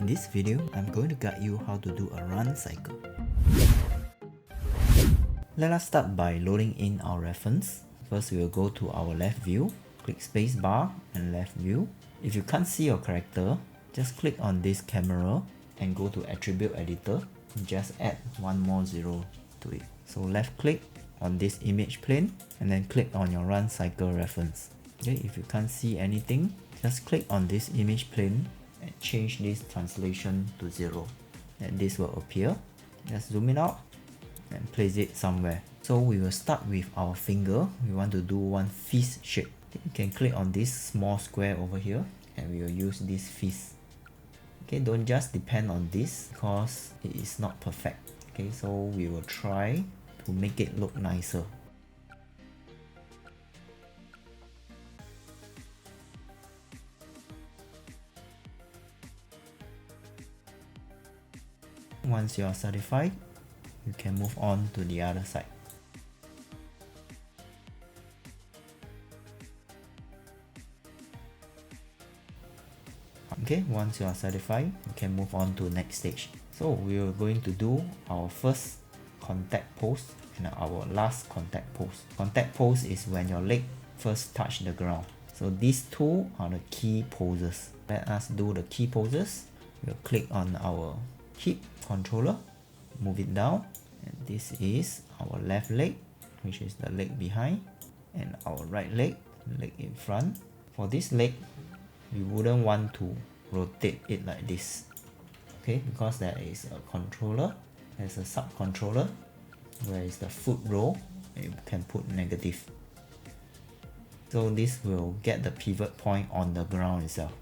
In this video, I'm going to guide you how to do a run cycle. Let us start by loading in our reference. First, we will go to our left view, click space bar and left view. If you can't see your character, just click on this camera and go to attribute editor. Just add one more zero to it. So left click on this image plane and then click on your run cycle reference. Okay, if you can't see anything, just click on this image plane and change this translation to 0, and this will appear. Just zoom it out and place it somewhere. So we will start with our finger. We want to do one fist shape. You can click on this small square over here and we will use this fist. Okay, don't just depend on this because it is not perfect. Okay, so we will try to make it look nicer. Once you are satisfied, you can move on to the other side. Okay, once you are satisfied, you can move on to next stage. So we are going to do our first contact pose and our last contact pose. Contact pose is when your leg first touch the ground. So these two are the key poses. Let us do the key poses. We'll click on our hip controller, move it down, and this is our left leg, which is the leg behind, and our right leg, leg in front. For this leg, we wouldn't want to rotate it like this, okay, because there is a controller, there's a sub controller where is the foot roll, and you can put negative. So this will get the pivot point on the ground itself.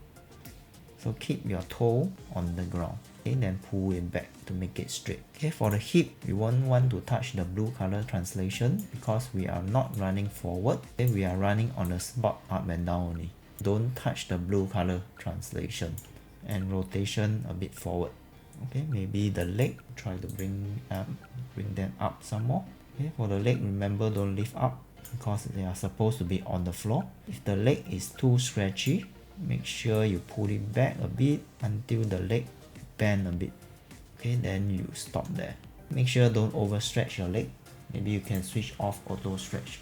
So keep your toe on the ground. Okay, then pull it back to make it straight. Okay, for the hip, we won't want to touch the blue color translation because we are not running forward. Okay, we are running on the spot up and down only. Don't touch the blue color translation, and rotation a bit forward. Okay, maybe the leg, try to bring them up some more. Okay, for the leg, remember don't lift up because they are supposed to be on the floor. If the leg is too stretchy, make sure you pull it back a bit until the leg bend a bit. Okay, then you stop there. Make sure don't overstretch your leg. Maybe you can switch off auto stretch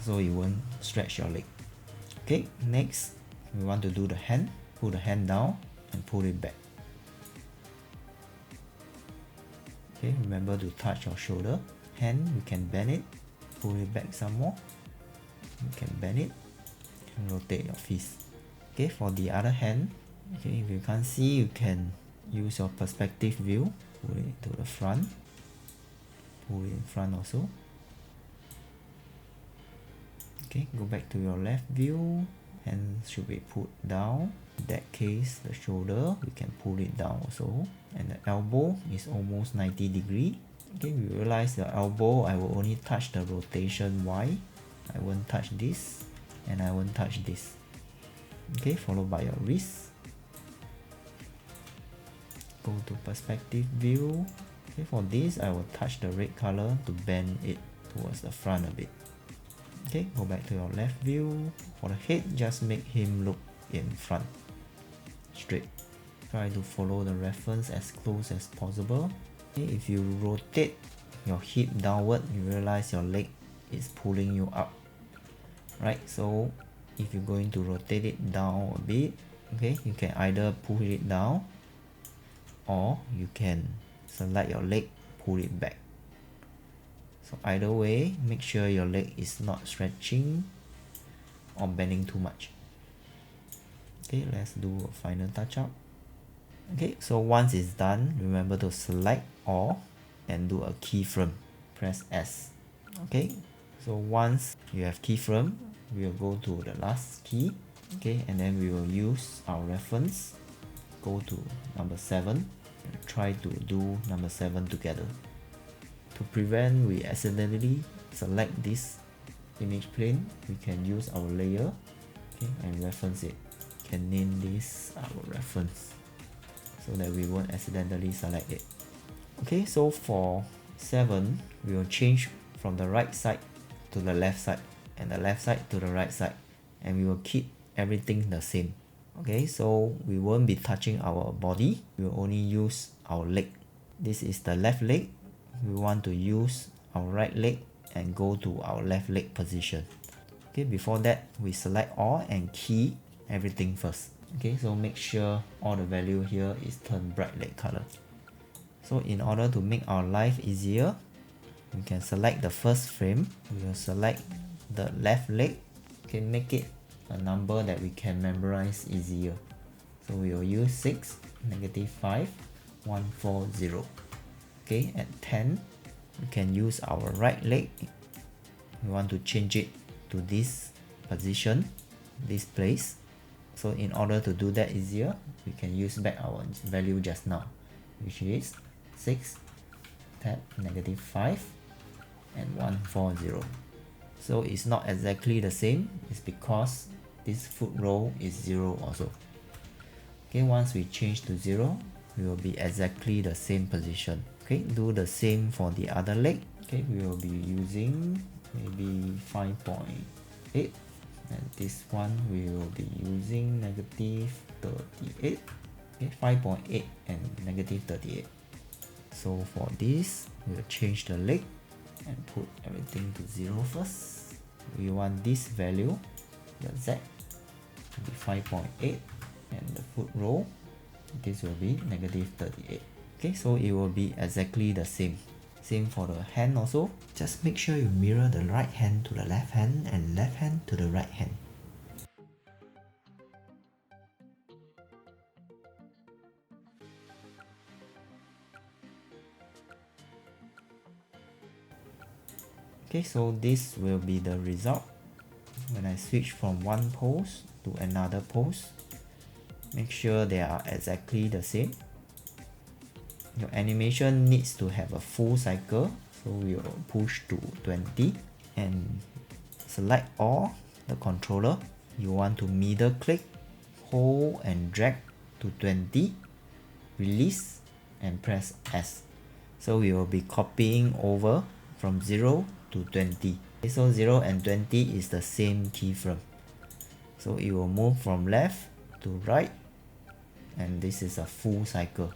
so you won't stretch your leg. Okay, next we want to do the hand. Pull the hand down and pull it back. Okay, remember to touch your shoulder. Hand, you can bend it, pull it back some more. You can bend it and rotate your fist. Okay, for the other hand, okay, if you can't see, you can use your perspective view. Pull it to the front. Pull it in front also. Okay, go back to your left view. Hand should be put down. In that case, the shoulder, we can pull it down also. And the elbow is almost 90 degrees. Okay, we realize the elbow, I will only touch the rotation Y. I won't touch this, and I won't touch this. Okay, followed by your wrist. Go to perspective view. Okay, for this, I will touch the red color to bend it towards the front a bit. Okay, go back to your left view. For the head, just make him look in front, straight. Try to follow the reference as close as possible. Okay, if you rotate your hip downward, you realize your leg is pulling you up. Right, so if you're going to rotate it down a bit, okay, you can either pull it down or you can select your leg, pull it back. So either way, make sure your leg is not stretching or bending too much. Okay, let's do a final touch up. Okay, so once it's done, remember to select all and do a keyframe. Press S. Okay, so once you have keyframe, we will go to the last key. Okay, and then we will use our reference. Go to number 7 and try to do number 7 together. To prevent we accidentally select this image plane, we can use our layer, okay, and reference it. We can name this our reference so that we won't accidentally select it. Okay, so for 7, we will change from the right side to the left side and the left side to the right side, and we will keep everything the same. Okay, so we won't be touching our body, we will only use our leg. This is the left leg. We want to use our right leg and go to our left leg position. Okay, before that, we select all and key everything first. Okay, so make sure all the value here is turned bright red color. So in order to make our life easier, we can select the first frame. We will select the left leg. Okay, make it a number that we can memorize easier. So we will use 6, -5, 1, 4, 0. Okay, at 10, we can use our right leg. We want to change it to this position, this place. So in order to do that easier, we can use back our value just now, which is 6, tap -5, and 1, 4, 0. So it's not exactly the same, it's because this foot roll is 0 also. Okay, once we change to 0, we will be exactly the same position. Okay, do the same for the other leg. Okay, we will be using maybe 5.8, and this one we will be using -38. Okay, 5.8 and -38. So for this, we'll change the leg and put everything to 0 first. We want this value, the Z, to be 5.8, and the foot roll, this will be -38. Okay, so it will be exactly the same. Same for the hand also. Just make sure you mirror the right hand to the left hand and left hand to the right hand. Okay, so this will be the result when I switch from one pose to another pose. Make sure they are exactly the same. Your animation needs to have a full cycle, so we will push to 20 and select all the controller. You want to middle click, hold and drag to 20, release and press S. So we will be copying over from 0 to 20. Okay, so 0 and 20 is the same keyframe. So it will move from left to right, and this is a full cycle.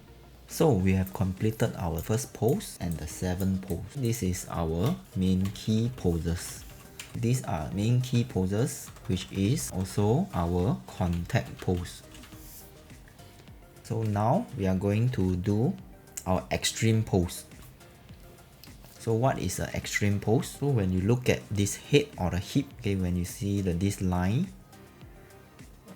So we have completed our first pose and the 7th pose. This is our main key poses. These are main key poses, which is also our contact pose. So now we are going to do our extreme pose. So what is an extreme pose? So when you look at this head or the hip, okay, when you see this line,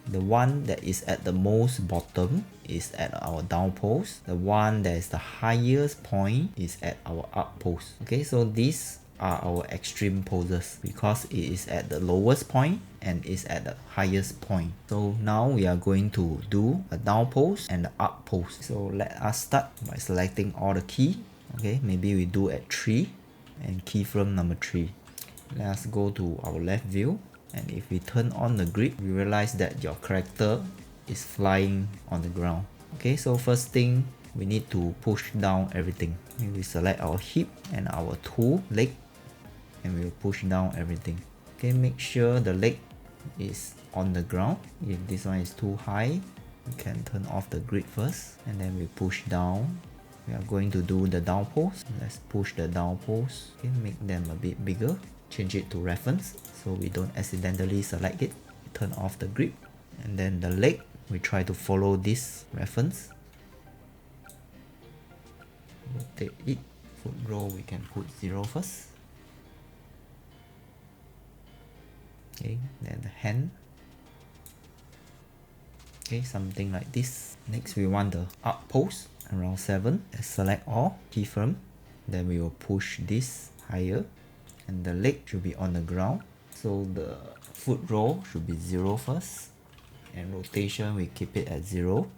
the one that is at the most bottom is at our down pose. The one that is the highest point is at our up pose. Okay, so these are our extreme poses because it is at the lowest point and is at the highest point. So now we are going to do a down pose and the up pose. So let us start by selecting all the key. Okay, maybe we do at 3 and keyframe number 3. Let us go to our left view. And if we turn on the grip, we realize that your character is flying on the ground. Okay, so first thing, we need to push down everything. We select our hip and our two leg, and we'll push down everything. Okay, make sure the leg is on the ground. If this one is too high, we can turn off the grip first, and then we push down. We are going to do the down pose. Let's push the down pose. Okay, make them a bit bigger. Change it to reference so we don't accidentally select it. Turn off the grip, and then the leg, we try to follow this reference. Rotate it. Foot roll, we can put 0 first. Okay, then the hand. Okay, something like this. Next, we want the up pose around 7. Let's select all, keyframe. Then we will push this higher, and the leg should be on the ground. So the foot roll should be 0 first, and rotation we keep it at 0.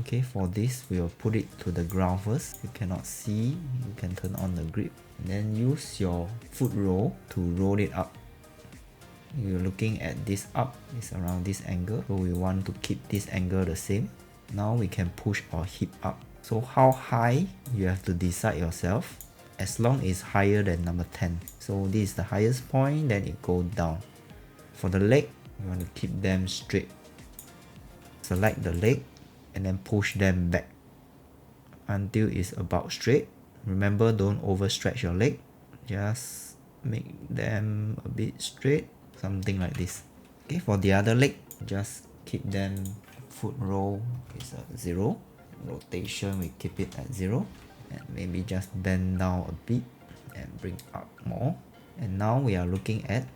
Okay, for this we will put it to the ground first. You cannot see, you can turn on the grip, and then use your foot roll to roll it up. You're looking at this up, it's around this angle, so we want to keep this angle the same. Now we can push our hip up. So how high, you have to decide yourself, as long as higher than number 10. So this is the highest point, then it goes down. For the leg, you want to keep them straight. select the leg and then push them back until it's about straight. Remember, don't overstretch your leg, just make them a bit straight, something like this. Okay, for the other leg, just keep them foot roll is at 0, rotation we keep it at 0, and maybe just bend down a bit and bring up more. And now we are looking at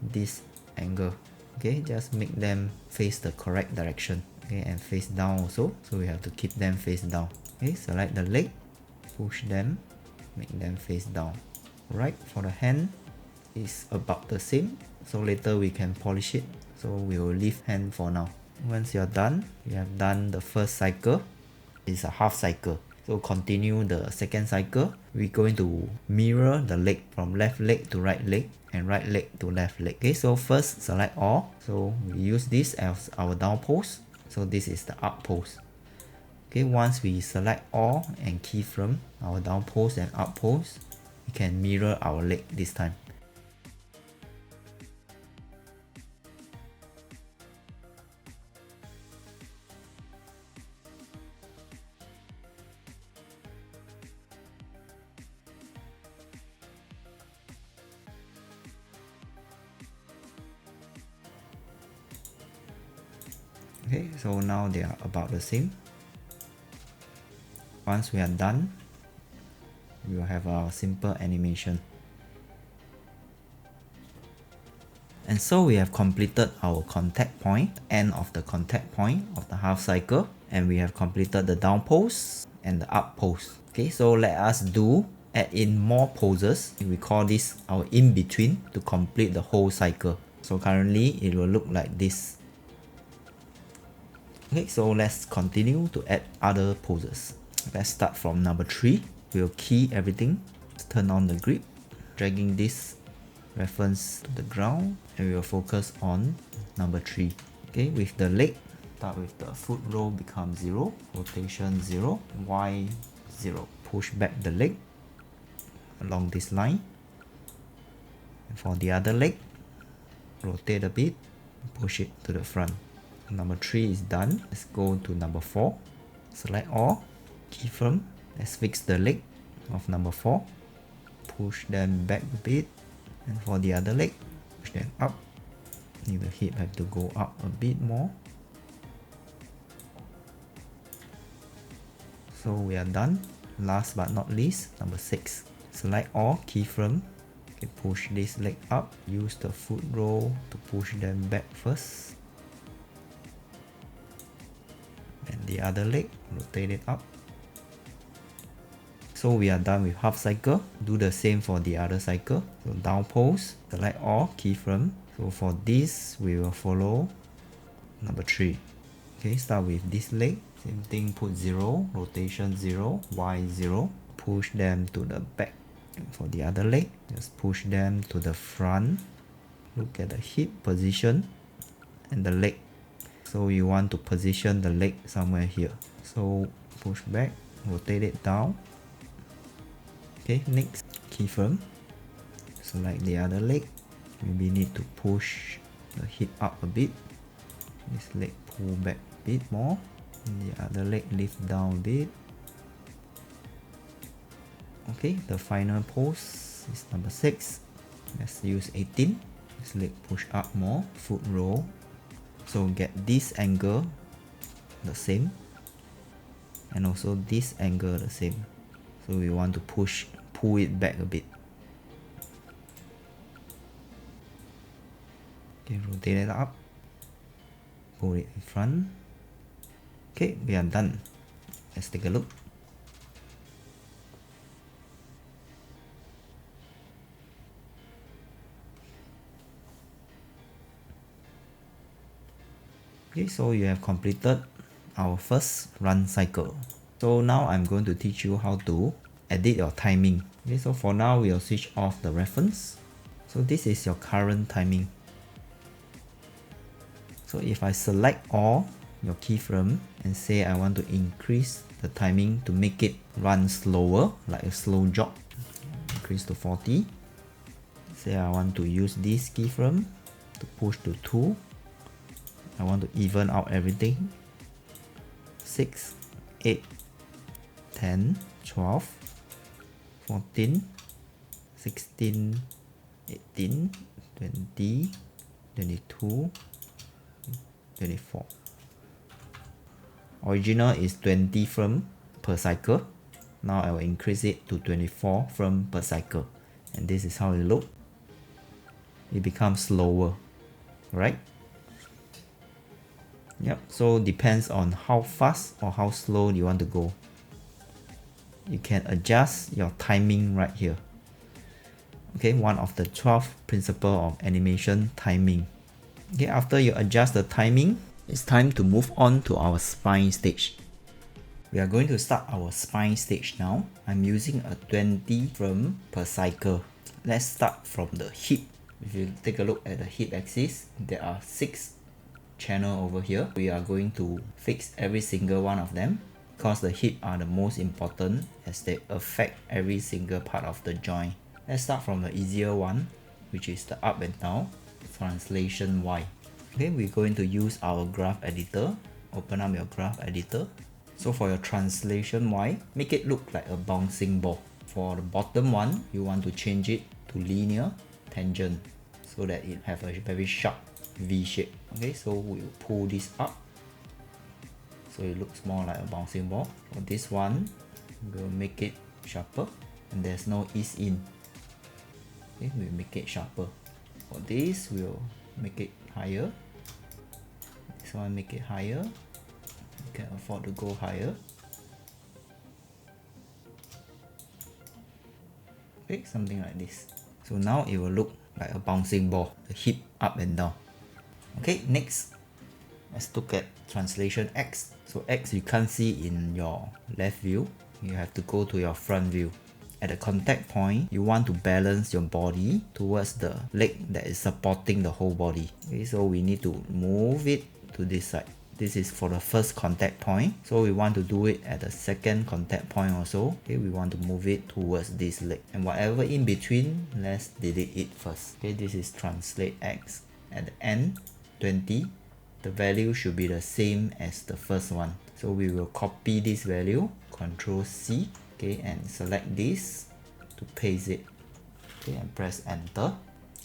this angle. Okay, just make them face the correct direction. Okay, and face down also, so we have to keep them face down. Okay, select the leg, push them, make them face down. Right, for the hand is about the same, so later we can polish it, so we will leave hand for now. Once you're done, you have done the first cycle. It's a half cycle, so continue the second cycle. We're going to mirror the leg from left leg to right leg and right leg to left leg. Okay, so first select all, so we use this as our down pose, so this is the up pose. Okay, once we select all and keyframe our down pose and up pose, we can mirror our leg this time. Okay, so now they are about the same. Once we are done, we will have our simple animation. And so we have completed our contact point, end of the contact point of the half cycle, and we have completed the down pose and the up pose. Okay, so let us add in more poses. We call this our in between to complete the whole cycle. So currently it will look like this. Okay, so let's continue to add other poses. Let's start from number 3. We'll key everything, turn on the grip, dragging this reference to the ground, and we will focus on number 3. Okay, with the leg, start with the foot roll become 0, rotation 0, Y 0. Push back the leg along this line. And for the other leg, rotate a bit, push it to the front. Number 3 is done. Let's go to number 4. Select all, keyframe. Let's fix the leg of number 4. Push them back a bit. And for the other leg, push them up. The hip have to go up a bit more. So we are done. Last but not least, number 6. Select all, keyframe. Okay, push this leg up. Use the foot roll to push them back first. And the other leg, rotate it up. So we are done with half cycle. Do the same for the other cycle. So down pose, select all, keyframe. So for this, we will follow number 3. Okay, start with this leg. Same thing, put 0, rotation 0, Y 0. Push them to the back. And for the other leg, just push them to the front. Look at the hip position and the leg. So you want to position the leg somewhere here. So push back, rotate it down. Okay, next, keyframe. Select the other leg. Maybe need to push the hip up a bit. This leg pull back a bit more. And the other leg lift down a bit. Okay, the final pose is number 6. Let's use 18. This leg push up more, foot roll. So get this angle the same, and also this angle the same. So we want to pull it back a bit. Okay, rotate it up, pull it in front. Okay, we are done. Let's take a look. Okay, so you have completed our first run cycle. So now I'm going to teach you how to edit your timing. Okay, so for now we'll switch off the reference. So this is your current timing. So if I select all your keyframe and say I want to increase the timing to make it run slower, like a slow jog, increase to 40. Say I want to use this keyframe to push to 2. I want to even out everything, 6, 8, 10, 12, 14, 16, 18, 20, 22, 24. Original is 20 frames per cycle. Now I will increase it to 24 frames per cycle. And this is how it looks. It becomes slower, right? Yep, so depends on how fast or how slow you want to go. You can adjust your timing right here. Okay, one of the 12 principles of animation timing. Okay, after you adjust the timing, it's time to move on to our spine stage. We are going to start our spine stage now. I'm using a 20 frame per cycle. Let's start from the hip. If you take a look at the hip axis, there are 6 channels over here. We are going to fix every single one of them because the hip are the most important as they affect every single part of the joint. Let's start from the easier one, which is the up and down, translation Y. Okay, we're going to use our graph editor. Open up your graph editor. So for your translation Y, make it look like a bouncing ball. For the bottom one, you want to change it to linear tangent so that it have a very sharp V shape. Okay, so we'll pull this up so it looks more like a bouncing ball. For this one, we'll make it sharper and there's no ease in. Okay, we'll make it sharper. For this, we'll make it higher. This one make it higher. You can afford to go higher. Okay, something like this. So now it will look like a bouncing ball, the hip up and down. Okay, next, let's look at translation X. So X you can't see in your left view. You have to go to your front view. At the contact point, you want to balance your body towards the leg that is supporting the whole body. Okay, so we need to move it to this side. This is for the first contact point. So we want to do it at the second contact point also. Okay, we want to move it towards this leg. And whatever in between, let's delete it first. Okay, this is translate X. At the end, 20, the value should be the same as the first one. So we will copy this value, Ctrl C, okay, and select this to paste it. Okay, and press enter.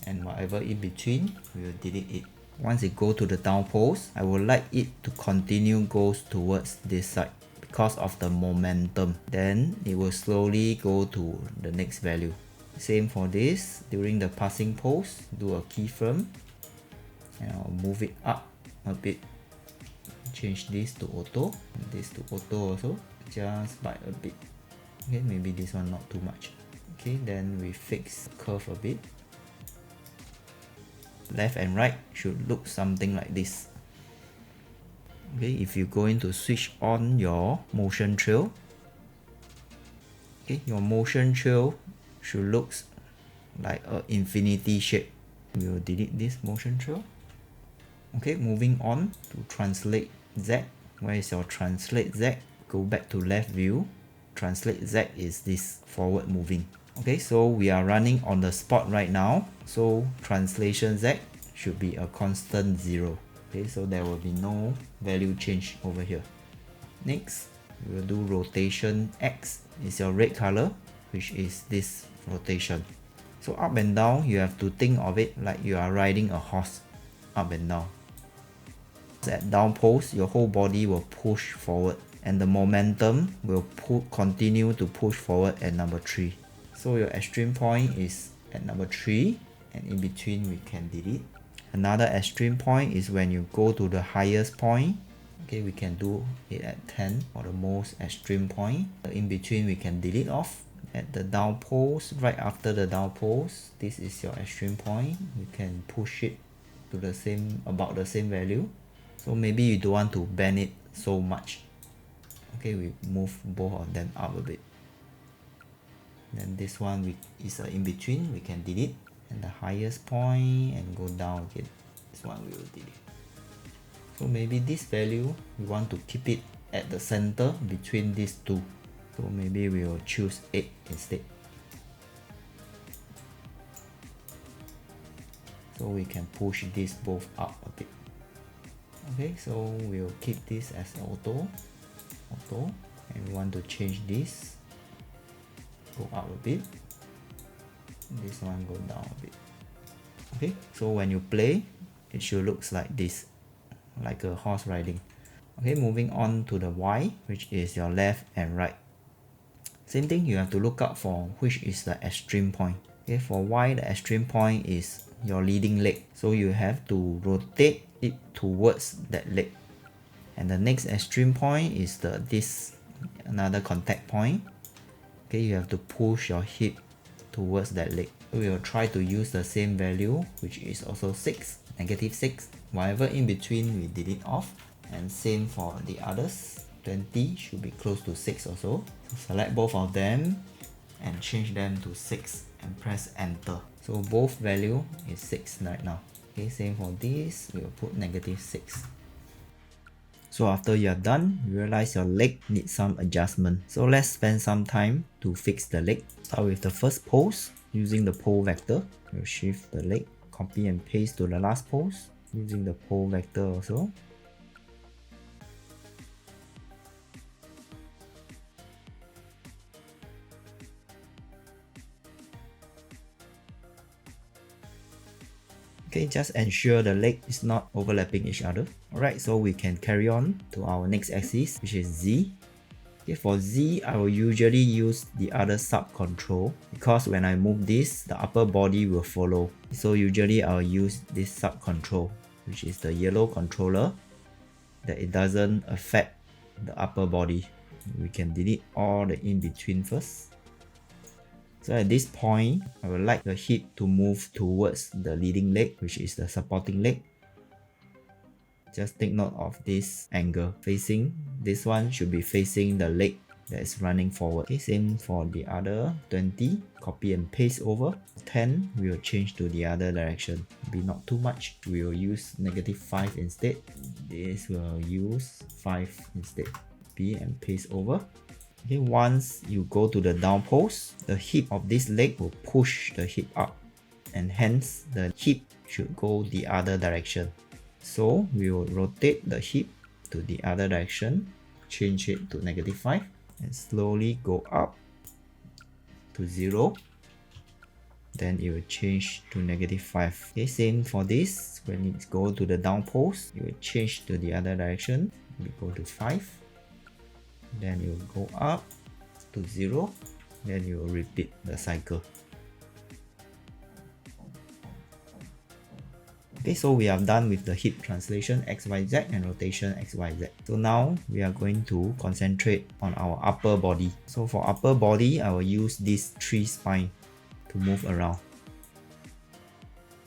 And whatever in between, we will delete it. Once it go to the down pose, I would like it to continue goes towards this side because of the momentum. Then it will slowly go to the next value. Same for this, during the passing pose, do a keyframe and I'll move it up a bit. Change this to auto, and this to auto also, just by a bit. Okay, maybe this one not too much. Okay, then we fix the curve a bit. Left and right should look something like this. Okay, if you're going to switch on your motion trail, okay, your motion trail should look like an infinity shape. We will delete this motion trail. Okay, moving on to translate Z. Where is your translate Z? Go back to left view. Translate Z is this forward moving. Okay, so we are running on the spot right now. So translation Z should be a constant 0. Okay, so there will be no value change over here. Next, we will do rotation X. Is your red color, which is this rotation. So up and down, you have to think of it like you are riding a horse, up and down. At down pose, your whole body will push forward and the momentum will continue to push forward at number 3. So your extreme point is at number 3 and in between we can delete. Another extreme point is when you go to the highest point. Okay, we can do it at 10 for the most extreme point. In between we can delete off. At the down pose, right after the down pose, this is your extreme point. You can push it to the same, about the same value. So maybe you don't want to bend it so much. Okay, we move both of them up a bit. Then this one is in between, we can delete. And the highest point and go down again. This one we will delete. So maybe this value, we want to keep it at the center between these two. So maybe we will choose 8 instead. So we can push this both up a bit. Okay, so we'll keep this as auto. auto, and we want to change this, go up a bit, this one go down a bit. Okay, so when you play, it should looks like this, like a horse riding. Okay, moving on to the Y, which is your left and right. Same thing, you have to look out for which is the extreme point. Okay, for Y, the extreme point is your leading leg, so you have to rotate it towards that leg. And the next extreme point is another contact point. Okay, you have to push your hip towards that leg. We will try to use the same value, which is also 6, -6. Whatever in between, we delete off. And same for the others. 20 should be close to 6 also. So select both of them and change them to 6 and press enter. So both value is 6 right now. Okay, same for this, we will put -6. So after you are done, you realize your leg needs some adjustment. So let's spend some time to fix the leg. Start with the first pose. Using the pole vector, we'll shift the leg, copy and paste to the last pose. Using the pole vector also. Okay, just ensure the leg is not overlapping each other. Alright, so we can carry on to our next axis, which is Z. Okay, for Z, I will usually use the other sub control because when I move this, the upper body will follow. So usually I'll use this sub control, which is the yellow controller, that it doesn't affect the upper body. We can delete all the in-between first. So at this point, I would like the hip to move towards the leading leg, which is the supporting leg. Just take note of this angle facing. This one should be facing the leg that is running forward. Okay, same for the other 20. Copy and paste over. 10, we will change to the other direction. Be not too much. We will use -5 instead. This will use 5 instead. Copy and paste over. Okay, once you go to the down pose, the hip of this leg will push the hip up, and hence the hip should go the other direction. So we will rotate the hip to the other direction, change it to -5, and slowly go up to 0. Then it will change to -5. Okay, same for this. When it go to the down pose, it will change to the other direction. We go to 5. Then you will go up to 0, then you will repeat the cycle. Okay, so we are done with the hip translation XYZ and rotation XYZ. So now we are going to concentrate on our upper body. So for upper body, I will use these 3 spines to move around.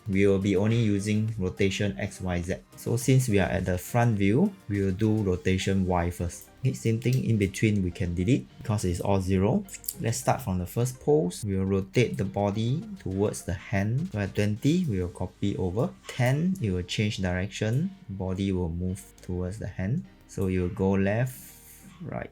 We will be only using rotation XYZ. So since we are at the front view, we will do rotation Y first. Okay, same thing in between we can delete because it's all 0. Let's start from the first pose. We will rotate the body towards the hand. So at 20, we will copy over. 10, it will change direction. Body will move towards the hand. So you will go left, right,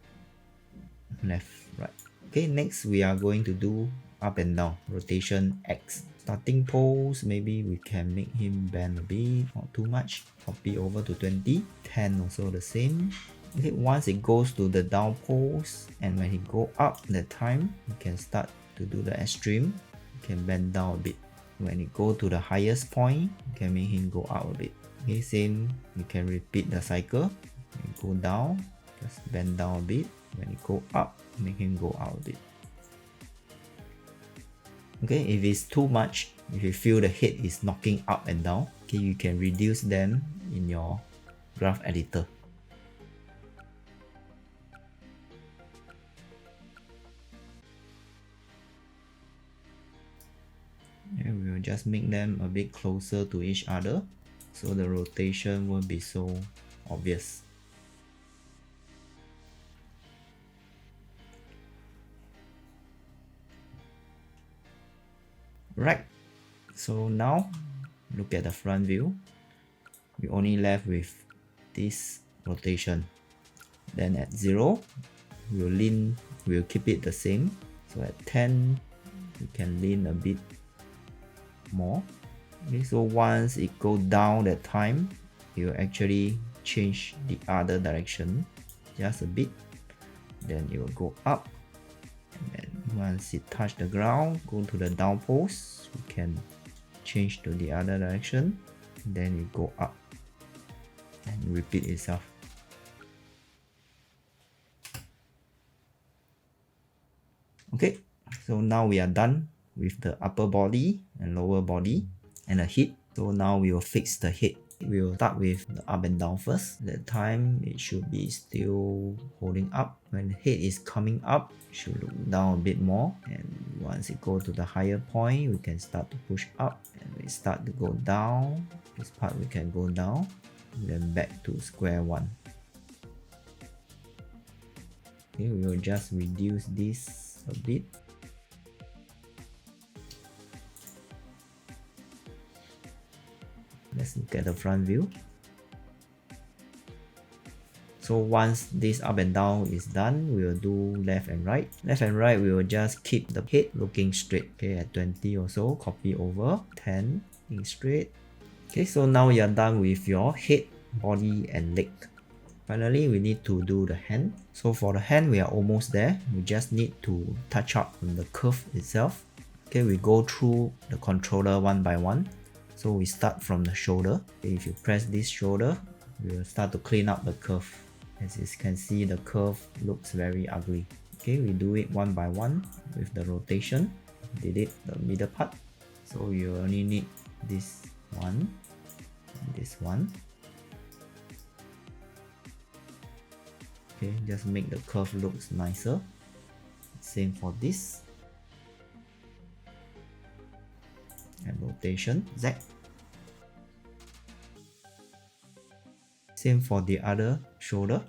left, right. Okay, next we are going to do up and down, rotation X. Starting pose, maybe we can make him bend a bit, not too much. Copy over to 20. 10 also the same. Okay, once it goes to the down pose, and when he go up that time, you can start to do the extreme. You can bend down a bit. When it go to the highest point, you can make him go up a bit. Okay, same, you can repeat the cycle. When you go down, just bend down a bit. When you go up, make him go out a bit. Okay, if it's too much, if you feel the head is knocking up and down, okay, you can reduce them in your graph editor. And we will just make them a bit closer to each other, so the rotation won't be so obvious. Right, so now look at the front view. We only left with this rotation. Then at 0, we'll keep it the same. So at 10, we can lean a bit more. Okay, so once it goes down that time, it will actually change the other direction just a bit. then it will go up, and then once it touch the ground, go to the down post, we can change to the other direction, then it go up and repeat itself. Okay, so now we are done with the upper body and lower body and the head. So now we will fix the head. We will start with the up and down first. That time it should be still holding up. When the head is coming up, it should look down a bit more. And once it go to the higher point, we can start to push up. And we start to go down. This part we can go down. Then back to square one. Okay, we will just reduce this a bit. Let's look at the front view. So once this up and down is done, we will do left and right. Left and right, we will just keep the head looking straight. Okay, at 20 or so, copy over, 10, looking straight. Okay, so now you are done with your head, body and leg. Finally, we need to do the hand. So for the hand, we are almost there. We just need to touch up on the curve itself. Okay, we go through the controller one by one. So we start from the shoulder. Okay, if you press this shoulder, we will start to clean up the curve. As you can see, the curve looks very ugly. Okay, we do it one by one with the rotation. Delete the middle part. So you only need this one and this one. Okay, just make the curve looks nicer. Same for this. And rotation Z. Same for the other shoulder.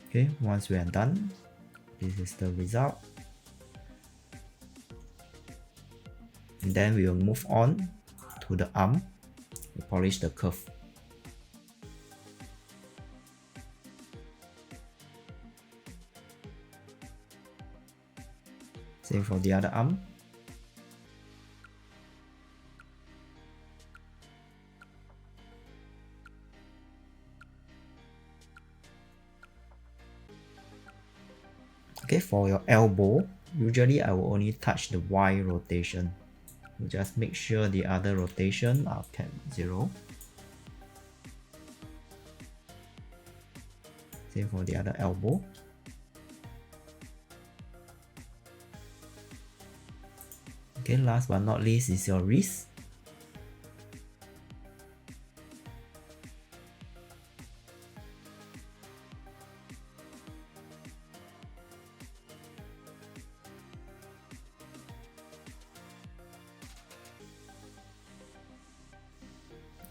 Okay, once we are done, this is the result. And then we will move on to the arm to polish the curve. Same for the other arm. Okay, for your elbow, usually I will only touch the Y rotation. You just make sure the other rotation are kept 0. Same for the other elbow. Okay, last but not least is your wrist.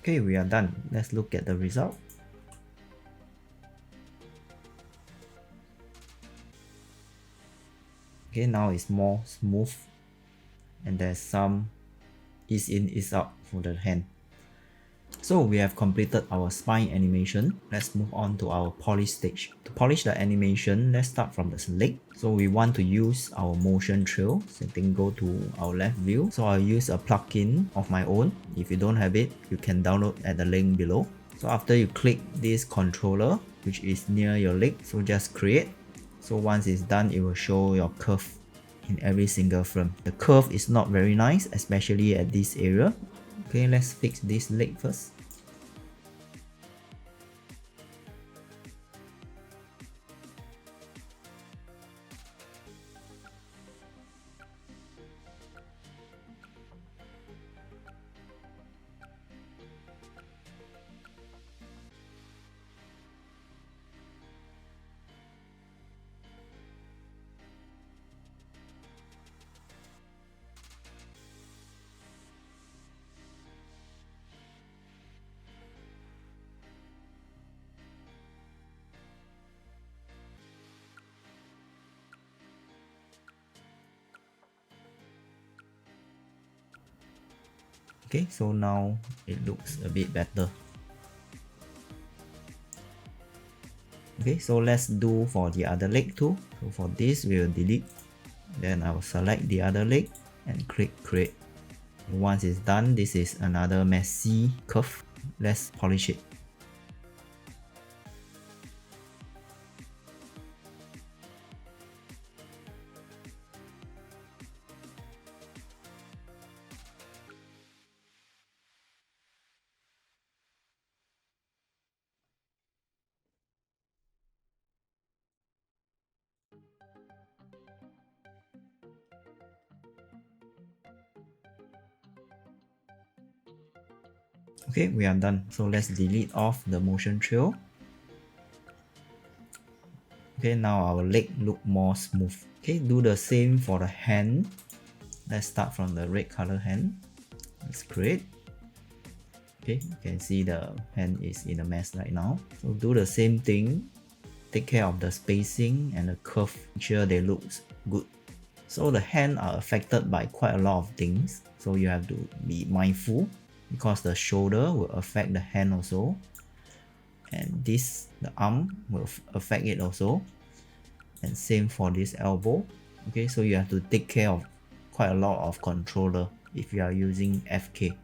Okay, we are done. Let's look at the result. Okay, now it's more smooth and there's some ease in, ease out for the hand. So we have completed our spine animation. Let's move on to our polish stage. To polish the animation, let's start from the leg. So we want to use our motion trail. So I think go to our left view. So I'll use a plugin of my own. If you don't have it, you can download at the link below. So after you click this controller, which is near your leg, so just create. So once it's done, it will show your curve in every single frame. The curve is not very nice, especially at this area. Okay, let's fix this leg first. Okay, so now it looks a bit better. Okay, so let's do for the other leg too. So for this, we will delete Then I will select the other leg and click create. Once it's done, this is another messy curve. Let's polish it. Okay, we are done. So let's delete off the motion trail. Okay, now our leg look more smooth. Okay, do the same for the hand. Let's start from the red color hand. Let's create. Okay, you can see the hand is in a mess right now. So do the same thing. Take care of the spacing and the curve. Make sure they look good. So the hand are affected by quite a lot of things. So you have to be mindful because the shoulder will affect the hand also. And this, the arm will affect it also. And same for this elbow. Okay, so you have to take care of quite a lot of controller if you are using FK.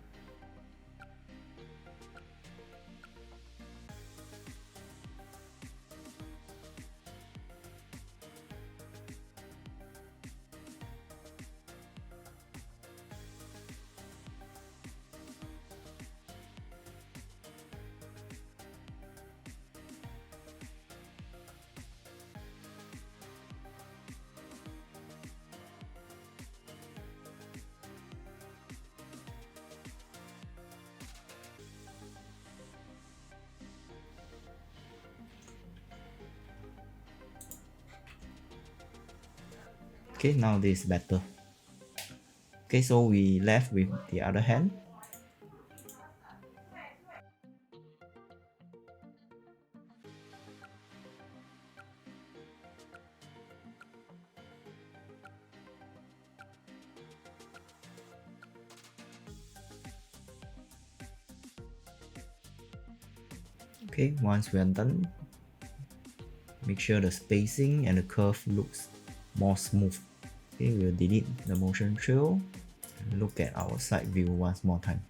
Okay, now this is better. Okay, so we left with the other hand. Okay, once we are done, make sure the spacing and the curve looks more smooth. Okay, we'll delete the motion trail and look at our side view once more time.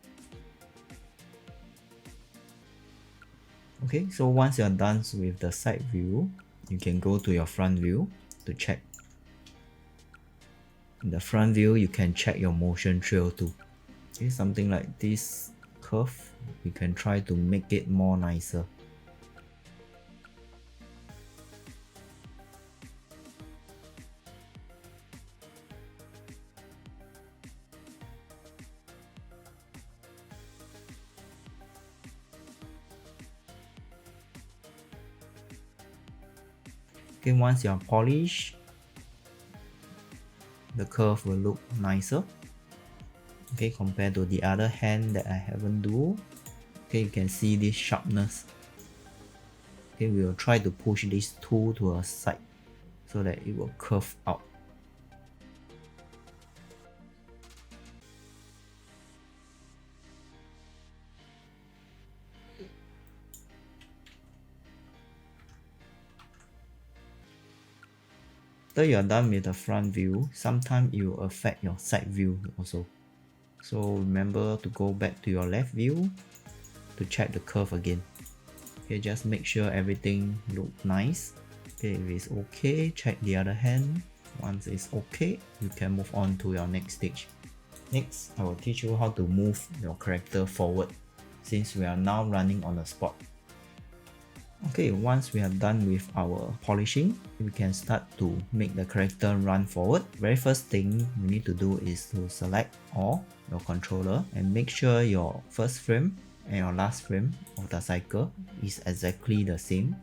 Okay, so once you're done with the side view, you can go to your front view to check. In the front view, you can check your motion trail too. Okay, something like this curve, we can try to make it more nicer. Okay, once you are polished, the curve will look nicer. Okay, compared to the other hand that I haven't do. Okay, you can see this sharpness. Okay, we will try to push this tool to a side so that it will curve out. After you are done with the front view, sometimes it will affect your side view also. So remember to go back to your left view to check the curve again. Okay, just make sure everything look nice. Okay, if it's okay, check the other hand. Once it's okay, you can move on to your next stage. Next, I will teach you how to move your character forward since we are now running on the spot. Okay, once we are done with our polishing, we can start to make the character run forward. Very first thing we need to do is to select all your controller and make sure your first frame and your last frame of the cycle is exactly the same.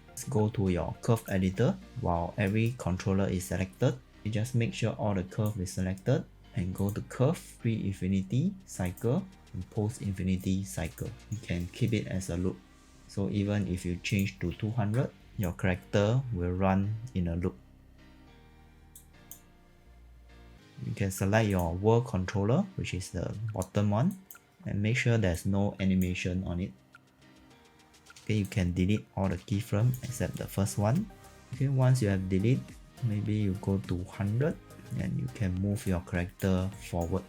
Let's go to your curve editor. While every controller is selected, you just make sure all the curve is selected and go to curve, pre-infinity cycle and post-infinity cycle. You can keep it as a loop. So even if you change to 200, your character will run in a loop. You can select your world controller, which is the bottom one, and make sure there's no animation on it. Okay, you can delete all the keyframes except the first one. Okay, once you have deleted, maybe you go to 100 and you can move your character forward.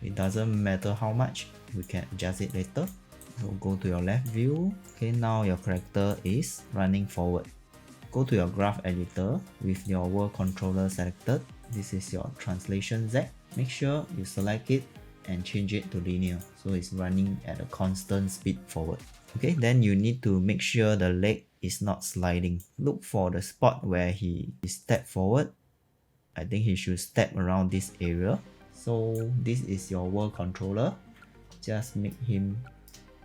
It doesn't matter how much, we can adjust it later. So go to your left view. Okay, now your character is running forward. Go to your graph editor with your world controller selected. This is your translation Z. Make sure you select it and change it to linear, so it's running at a constant speed forward. Okay, then you need to make sure the leg is not sliding. Look for the spot where he step forward. I think he should step around this area. So this is your world controller. Just make him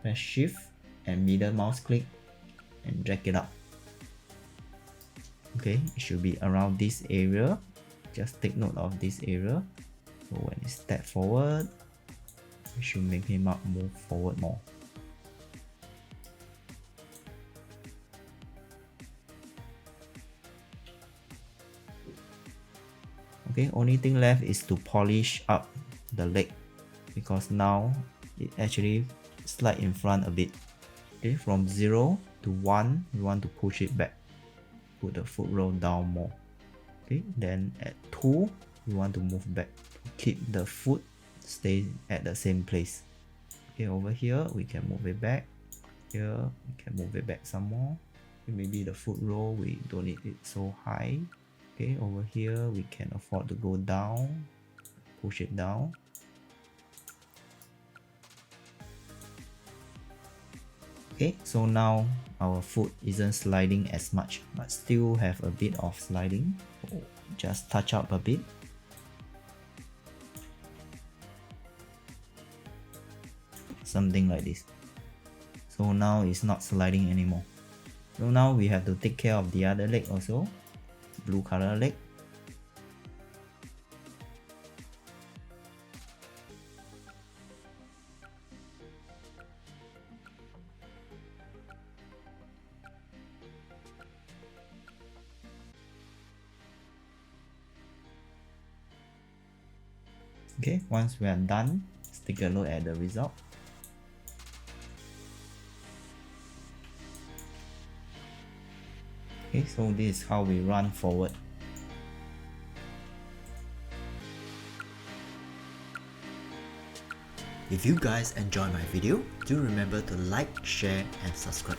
press shift and middle mouse click and drag it up. Okay, it should be around this area. Just take note of this area. So when he step forward, we should make him move forward more. Okay, only thing left is to polish up the leg, because now it actually slide in front a bit. Okay, from 0 to 1, we want to push it back. Put the foot roll down more. Okay, then at 2, we want to move back. Keep the foot stay at the same place. Okay, over here we can move it back. Here we can move it back some more. Okay, maybe the foot roll we don't need it so high. Okay, over here we can afford to go down, push it down. Okay, so now our foot isn't sliding as much, but still have a bit of sliding. So just touch up a bit. Something like this. So now it's not sliding anymore. So now we have to take care of the other leg also. Blue color leg. Okay, once we are done, let's take a look at the result. Okay, so this is how we run forward. If you guys enjoy my video, do remember to like, share and subscribe.